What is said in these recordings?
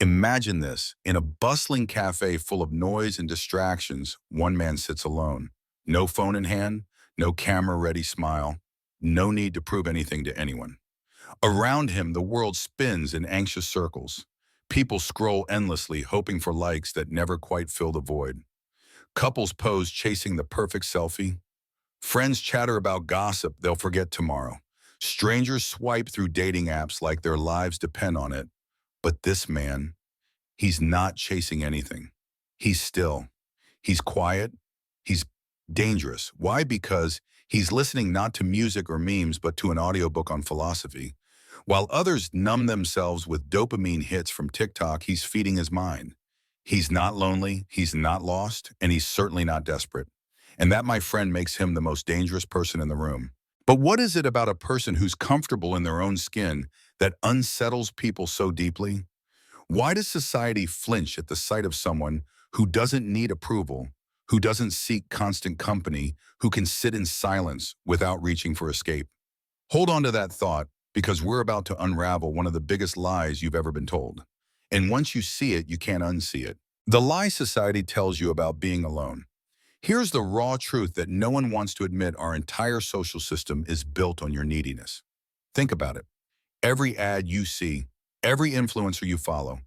Imagine this. In a bustling cafe full of noise and distractions, one man sits alone. No phone in hand, no camera-ready smile, no need to prove anything to anyone. Around him, the world spins in anxious circles. People scroll endlessly, hoping for likes that never quite fill the void. Couples pose chasing the perfect selfie. Friends chatter about gossip they'll forget tomorrow. Strangers swipe through dating apps like their lives depend on it. But this man, he's not chasing anything. He's still. He's quiet. He's dangerous. Why? Because he's listening not to music or memes, but to an audiobook on philosophy. While others numb themselves with dopamine hits from TikTok, he's feeding his mind. He's not lonely, he's not lost, and he's certainly not desperate. And that, my friend, makes him the most dangerous person in the room. But what is it about a person who's comfortable in their own skin that unsettles people so deeply? Why does society flinch at the sight of someone who doesn't need approval, who doesn't seek constant company, who can sit in silence without reaching for escape? Hold on to that thought, because we're about to unravel one of the biggest lies you've ever been told. And once you see it, you can't unsee it. The lie society tells you about being alone. Here's the raw truth that no one wants to admit: our entire social system is built on your neediness. Think about it. Every ad you see, every influencer you follow,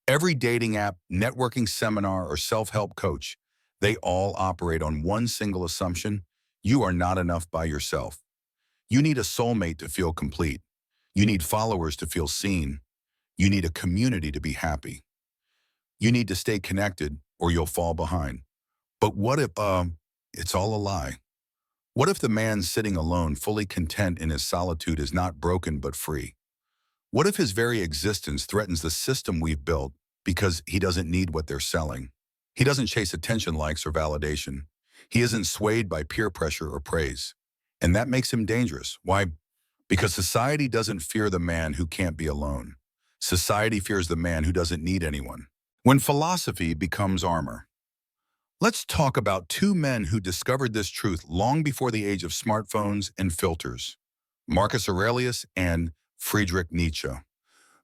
every dating app, networking seminar, or self-help coach, they all operate on one single assumption: you are not enough by yourself. You need a soulmate to feel complete. You need followers to feel seen. You need a community to be happy. You need to stay connected or you'll fall behind. But what if it's all a lie? What if the man sitting alone, fully content in his solitude, is not broken but free? What if his very existence threatens the system we've built because he doesn't need what they're selling? He doesn't chase attention, likes, or validation. He isn't swayed by peer pressure or praise. And that makes him dangerous. Why? Because society doesn't fear the man who can't be alone. Society fears the man who doesn't need anyone. When philosophy becomes armor. Let's talk about two men who discovered this truth long before the age of smartphones and filters: Marcus Aurelius and Friedrich Nietzsche.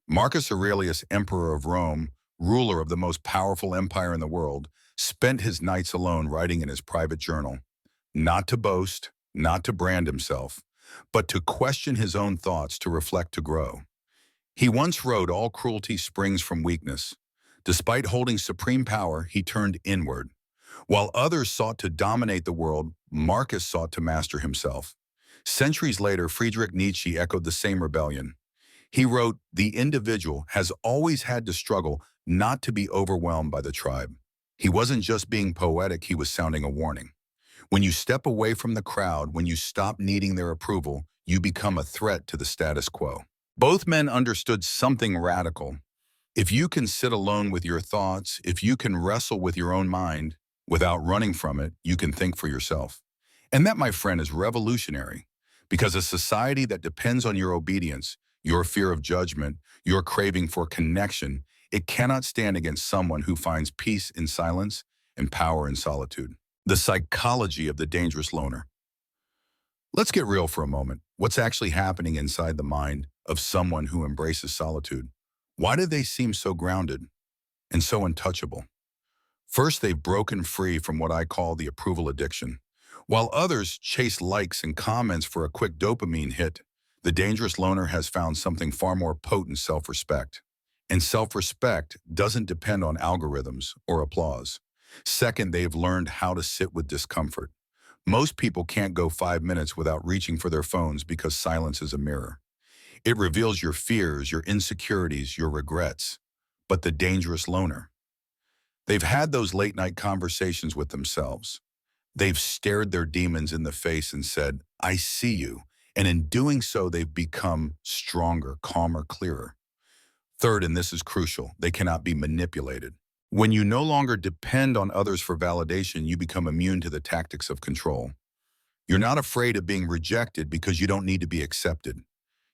Marcus Aurelius, emperor of Rome, ruler of the most powerful empire in the world, spent his nights alone writing in his private journal, not to boast, not to brand himself, but to question his own thoughts, to reflect, to grow. He once wrote, "All cruelty springs from weakness." Despite holding supreme power, he turned inward. While others sought to dominate the world, Marcus sought to master himself. Centuries later, Friedrich Nietzsche echoed the same rebellion. He wrote, "The individual has always had to struggle not to be overwhelmed by the tribe." He wasn't just being poetic, he was sounding a warning. When you step away from the crowd, when you stop needing their approval, you become a threat to the status quo. Both men understood something radical. If you can sit alone with your thoughts, if you can wrestle with your own mind without running from it, you can think for yourself. And that, my friend, is revolutionary, because a society that depends on your obedience, your fear of judgment, your craving for connection, it cannot stand against someone who finds peace in silence and power in solitude. The psychology of the dangerous loner. Let's get real for a moment. What's actually happening inside the mind of someone who embraces solitude? Why do they seem so grounded and so untouchable? First, they've broken free from what I call the approval addiction. While others chase likes and comments for a quick dopamine hit, the dangerous loner has found something far more potent: self-respect. And self-respect doesn't depend on algorithms or applause. Second, they've learned how to sit with discomfort. Most people can't go 5 minutes without reaching for their phones because silence is a mirror. It reveals your fears, your insecurities, your regrets. But the dangerous loner, they've had those late-night conversations with themselves. They've stared their demons in the face and said, "I see you." And in doing so, they've become stronger, calmer, clearer. Third, and this is crucial, they cannot be manipulated. When you no longer depend on others for validation, you become immune to the tactics of control. You're not afraid of being rejected because you don't need to be accepted.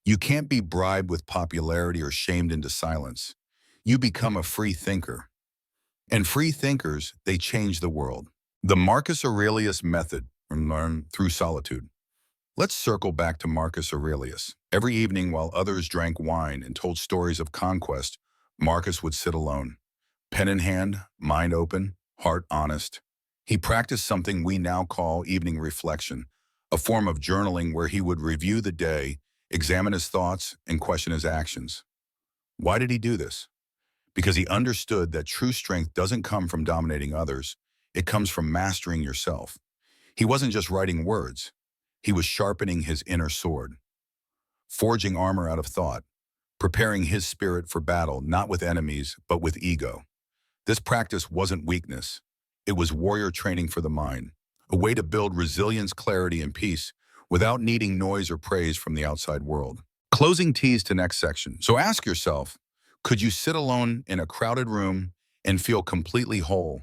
You can't be bribed with popularity or shamed into silence. You become a free thinker. And free thinkers, they change the world. The Marcus Aurelius method: learn through solitude. Let's circle back to Marcus Aurelius. Every evening, while others drank wine and told stories of conquest, Marcus would sit alone, pen in hand, mind open, heart honest. He practiced something we now call evening reflection, a form of journaling where he would review the day, examine his thoughts, and question his actions. Why did he do this? Because he understood that true strength doesn't come from dominating others, it comes from mastering yourself. He wasn't just writing words, he was sharpening his inner sword, forging armor out of thought, preparing his spirit for battle, not with enemies, but with ego. This practice wasn't weakness. It was warrior training for the mind, a way to build resilience, clarity, and peace without needing noise or praise from the outside world. Closing tease to next section. So ask yourself, could you sit alone in a crowded room and feel completely whole?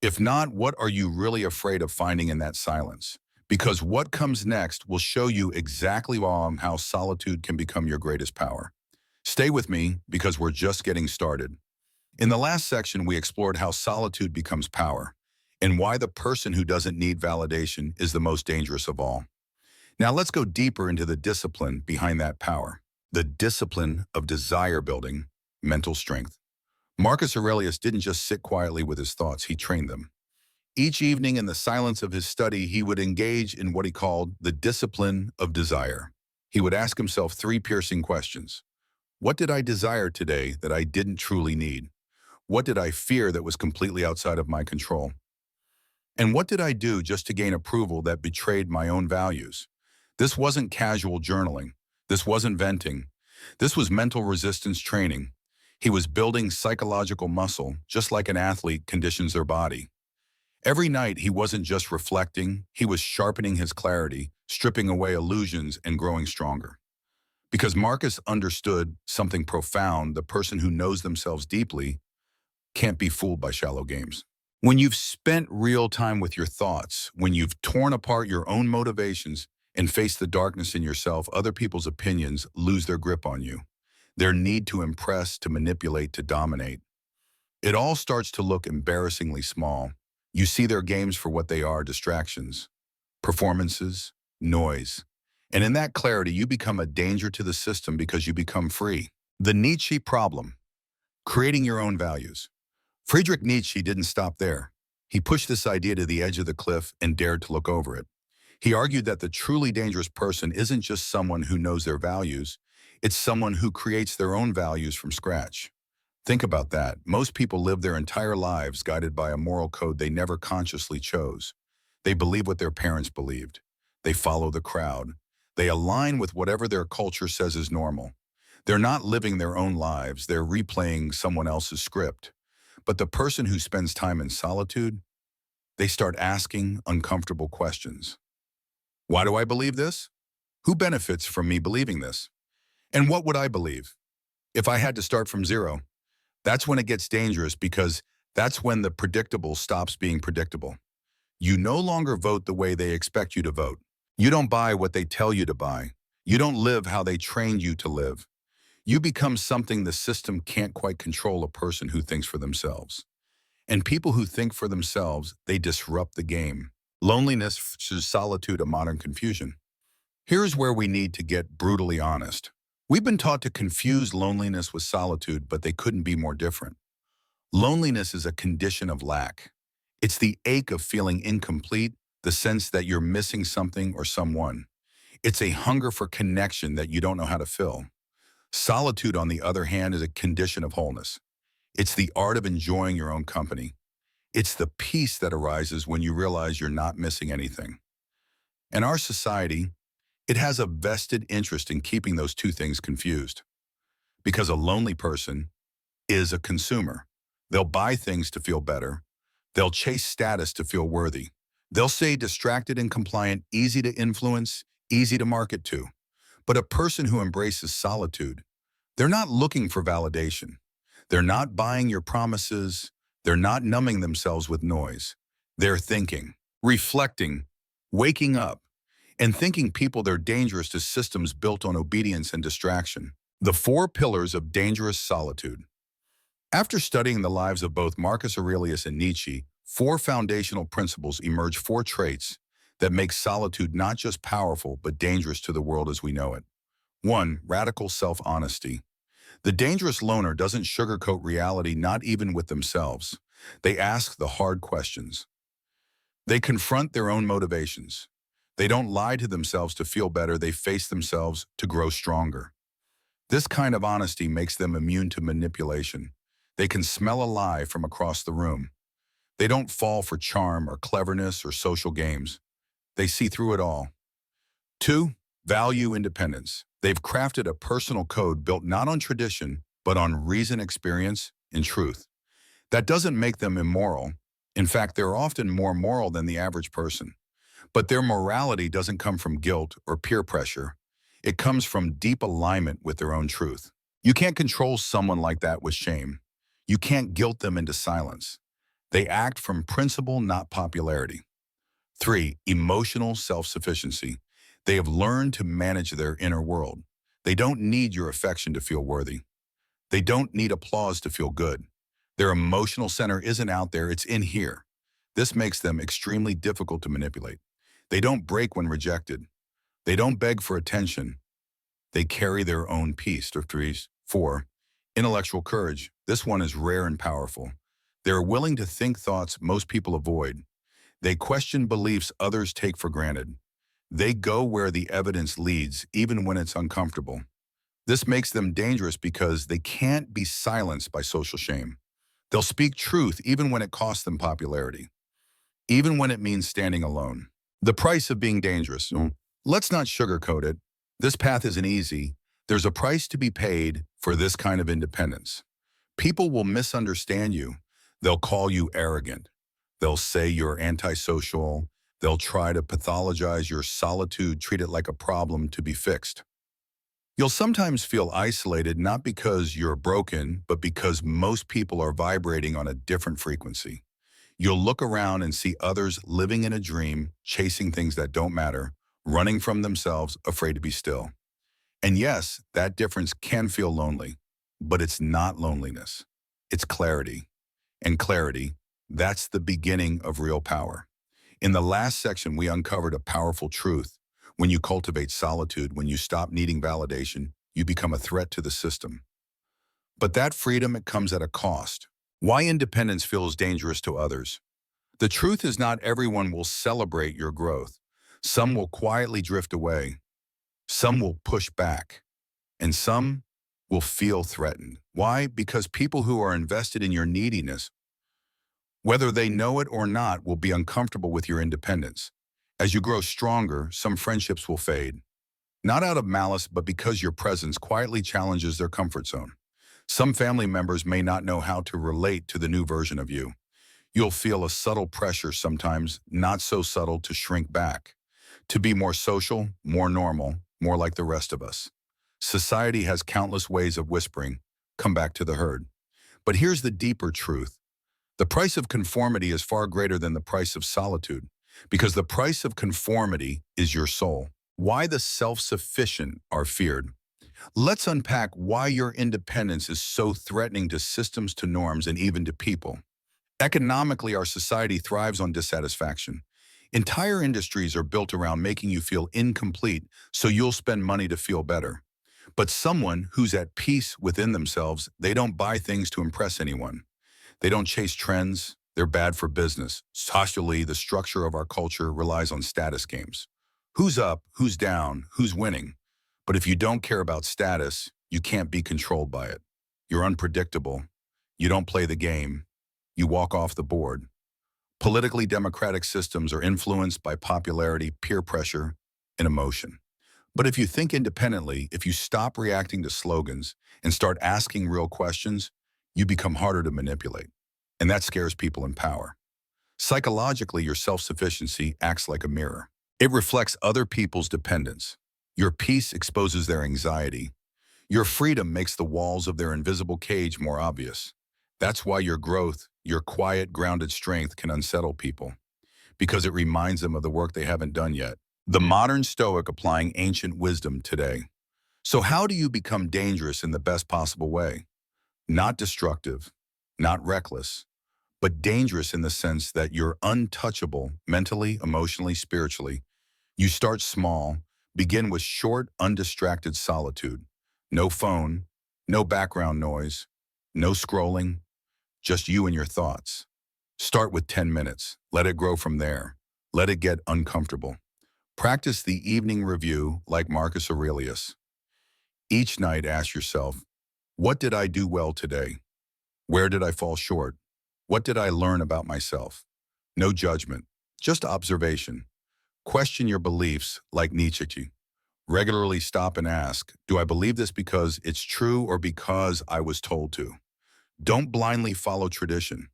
If not, what are you really afraid of finding in that silence? Because what comes next will show you exactly how solitude can become your greatest power. Stay with me because we're just getting started. In the last section, we explored how solitude becomes power and why the person who doesn't need validation is the most dangerous of all. Now let's go deeper into the discipline behind that power, the discipline of desire building, mental strength. Marcus Aurelius didn't just sit quietly with his thoughts, he trained them. Each evening in the silence of his study, he would engage in what he called the discipline of desire. He would ask himself three piercing questions. What did I desire today that I didn't truly need? What did I fear that was completely outside of my control? And what did I do just to gain approval that betrayed my own values? This wasn't casual journaling. This wasn't venting. This was mental resistance training. He was building psychological muscle, just like an athlete conditions their body. Every night, he wasn't just reflecting, he was sharpening his clarity, stripping away illusions, and growing stronger. Because Marcus understood something profound, the person who knows themselves deeply can't be fooled by shallow games. When you've spent real time with your thoughts, when you've torn apart your own motivations and faced the darkness in yourself, other people's opinions lose their grip on you. Their need to impress, to manipulate, to dominate. It all starts to look embarrassingly small. You see their games for what they are, distractions, performances, noise. And in that clarity, you become a danger to the system because you become free. The Nietzsche problem, creating your own values. Friedrich Nietzsche didn't stop there. He pushed this idea to the edge of the cliff and dared to look over it. He argued that the truly dangerous person isn't just someone who knows their values, it's someone who creates their own values from scratch. Think about that. Most people live their entire lives guided by a moral code they never consciously chose. They believe what their parents believed. They follow the crowd. They align with whatever their culture says is normal. They're not living their own lives, they're replaying someone else's script. But the person who spends time in solitude, they start asking uncomfortable questions. Why do I believe this? Who benefits from me believing this? And what would I believe if I had to start from zero? That's when it gets dangerous because that's when the predictable stops being predictable. You no longer vote the way they expect you to vote. You don't buy what they tell you to buy. You don't live how they trained you to live. You become something the system can't quite control, a person who thinks for themselves. And people who think for themselves, they disrupt the game. Loneliness versus solitude, a modern confusion. Here's where we need to get brutally honest. We've been taught to confuse loneliness with solitude, but they couldn't be more different. Loneliness is a condition of lack. It's the ache of feeling incomplete, the sense that you're missing something or someone. It's a hunger for connection that you don't know how to fill. Solitude, on the other hand, is a condition of wholeness. It's the art of enjoying your own company. It's the peace that arises when you realize you're not missing anything. In our society, it has a vested interest in keeping those two things confused. Because a lonely person is a consumer. They'll buy things to feel better. They'll chase status to feel worthy. They'll say distracted and compliant, easy to influence, easy to market to. But a person who embraces solitude, they're not looking for validation. They're not buying your promises. They're not numbing themselves with noise. They're thinking, reflecting, waking up, and thinking people they're dangerous to systems built on obedience and distraction. The four pillars of dangerous solitude. After studying the lives of both Marcus Aurelius and Nietzsche, four foundational principles emerge, four traits that make solitude not just powerful, but dangerous to the world as we know it. 1. Radical self-honesty. The dangerous loner doesn't sugarcoat reality, not even with themselves. They ask the hard questions. They confront their own motivations. They don't lie to themselves to feel better, they face themselves to grow stronger. This kind of honesty makes them immune to manipulation. They can smell a lie from across the room. They don't fall for charm or cleverness or social games. They see through it all. 2. Value independence. They've crafted a personal code built not on tradition, but on reason, experience, and truth. That doesn't make them immoral. In fact, they're often more moral than the average person. But their morality doesn't come from guilt or peer pressure. It comes from deep alignment with their own truth. You can't control someone like that with shame. You can't guilt them into silence. They act from principle, not popularity. 3. Emotional self-sufficiency. They have learned to manage their inner world. They don't need your affection to feel worthy. They don't need applause to feel good. Their emotional center isn't out there, it's in here. This makes them extremely difficult to manipulate. They don't break when rejected. They don't beg for attention. They carry their own peace. 4. Intellectual courage. This one is rare and powerful. They're willing to think thoughts most people avoid. They question beliefs others take for granted. They go where the evidence leads, even when it's uncomfortable. This makes them dangerous because they can't be silenced by social shame. They'll speak truth even when it costs them popularity, even when it means standing alone. The price of being dangerous. Let's not sugarcoat it. This path isn't easy. There's a price to be paid for this kind of independence. People will misunderstand you. They'll call you arrogant. They'll say you're antisocial. They'll try to pathologize your solitude, treat it like a problem to be fixed. You'll sometimes feel isolated, not because you're broken, but because most people are vibrating on a different frequency. You'll look around and see others living in a dream, chasing things that don't matter, running from themselves, afraid to be still. And yes, that difference can feel lonely, but it's not loneliness. It's clarity. And clarity, that's the beginning of real power. In the last section, we uncovered a powerful truth. When you cultivate solitude, when you stop needing validation, you become a threat to the system. But that freedom, it comes at a cost. Why independence feels dangerous to others? The truth is not everyone will celebrate your growth. Some will quietly drift away. Some will push back. And some will feel threatened. Why? Because people who are invested in your neediness, whether they know it or not, will be uncomfortable with your independence. As you grow stronger, some friendships will fade. Not out of malice, but because your presence quietly challenges their comfort zone. Some family members may not know how to relate to the new version of you. You'll feel a subtle pressure sometimes, not so subtle, to shrink back, to be more social, more normal, more like the rest of us. Society has countless ways of whispering, come back to the herd. But here's the deeper truth. The price of conformity is far greater than the price of solitude, because the price of conformity is your soul. Why the self-sufficient are feared. Let's unpack why your independence is so threatening to systems, to norms, and even to people. Economically, our society thrives on dissatisfaction. Entire industries are built around making you feel incomplete, so you'll spend money to feel better. But someone who's at peace within themselves, they don't buy things to impress anyone. They don't chase trends. They're bad for business. Socially, the structure of our culture relies on status games. Who's up, who's down, who's winning. But if you don't care about status, you can't be controlled by it. You're unpredictable. You don't play the game. You walk off the board. Politically democratic systems are influenced by popularity, peer pressure, and emotion. But if you think independently, if you stop reacting to slogans and start asking real questions, you become harder to manipulate. And that scares people in power. Psychologically, your self-sufficiency acts like a mirror. It reflects other people's dependence. Your peace exposes their anxiety. Your freedom makes the walls of their invisible cage more obvious. That's why your growth, your quiet, grounded strength can unsettle people, because it reminds them of the work they haven't done yet. The modern Stoic applying ancient wisdom today. So how do you become dangerous in the best possible way? Not destructive, not reckless, but dangerous in the sense that you're untouchable mentally, emotionally, spiritually. You start small, begin with short, undistracted solitude. No phone, No background noise, no scrolling, just you and your thoughts. Start with 10 minutes. Let it grow from there. Let it get uncomfortable. Practice the evening review like Marcus Aurelius. Each night ask yourself, what did I do well today? Where did I fall short? What did I learn about myself? No judgment, just observation. Question your beliefs like Nietzsche. Regularly stop and ask, do I believe this because it's true or because I was told to? Don't blindly follow tradition.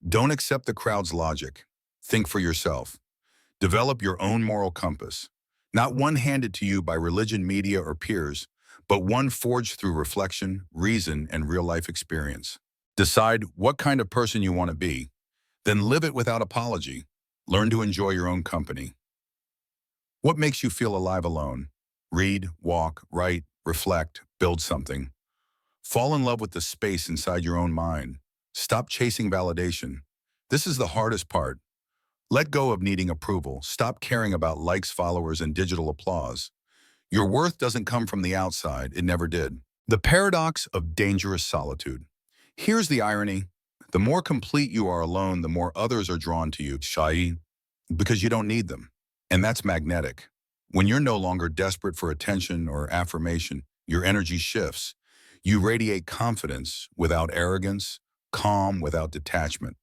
Don't accept the crowd's logic. Think for yourself. Develop your own moral compass, not one handed to you by religion, media, or peers, but one forged through reflection, reason, and real-life experience. Decide what kind of person you want to be, then live it without apology. Learn to enjoy your own company. What makes you feel alive alone? Read, walk, write, reflect, build something. Fall in love with the space inside your own mind. Stop chasing validation. This is the hardest part. Let go of needing approval. Stop caring about likes, followers, and digital applause. Your worth doesn't come from the outside. It never did. The paradox of dangerous solitude. Here's the irony. The more complete you are alone, the more others are drawn to you, shy, because you don't need them. And that's magnetic. When you're no longer desperate for attention or affirmation, your energy shifts. You radiate confidence without arrogance, calm without detachment.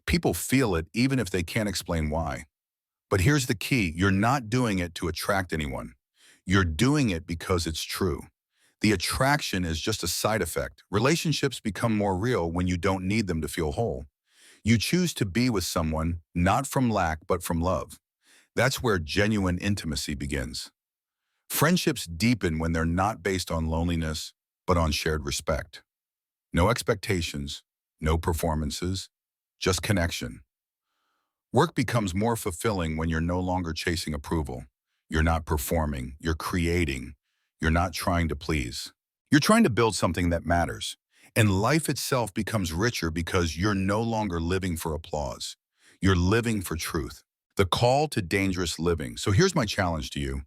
People feel it even if they can't explain why. But here's the key. You're not doing it to attract anyone. You're doing it because it's true. The attraction is just a side effect. Relationships become more real when you don't need them to feel whole. You choose to be with someone not from lack but from love. That's where genuine intimacy begins. Friendships deepen when they're not based on loneliness, but on shared respect. No expectations, no performances, just connection. Work becomes more fulfilling when you're no longer chasing approval. You're not performing, you're creating. You're not trying to please. You're trying to build something that matters. And life itself becomes richer because you're no longer living for applause. You're living for truth. The call to dangerous living. So here's my challenge to you.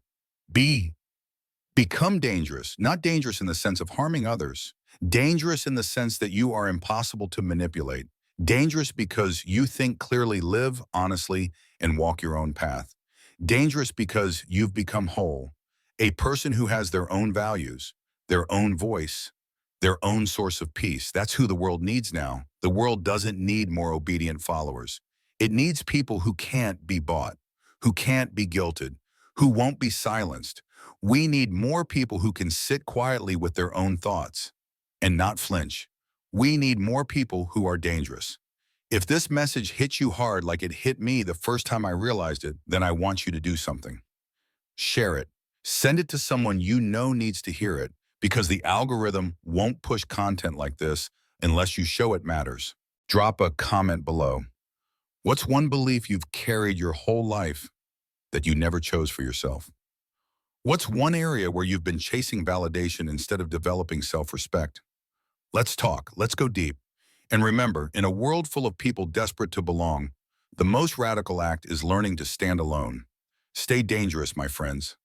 Become dangerous, not dangerous in the sense of harming others. Dangerous in the sense that you are impossible to manipulate. Dangerous because you think clearly, live honestly, and walk your own path. Dangerous because you've become whole. A person who has their own values, their own voice, their own source of peace. That's who the world needs now. The world doesn't need more obedient followers. It needs people who can't be bought, who can't be guilted, who won't be silenced. We need more people who can sit quietly with their own thoughts and not flinch. We need more people who are dangerous. If this message hits you hard like it hit me the first time I realized it, then I want you to do something. Share it. Send it to someone you know needs to hear it, because the algorithm won't push content like this unless you show it matters. Drop a comment below. What's one belief you've carried your whole life that you never chose for yourself? What's one area where you've been chasing validation instead of developing self-respect? Let's talk. Let's go deep. And remember, in a world full of people desperate to belong, the most radical act is learning to stand alone. Stay dangerous, my friends.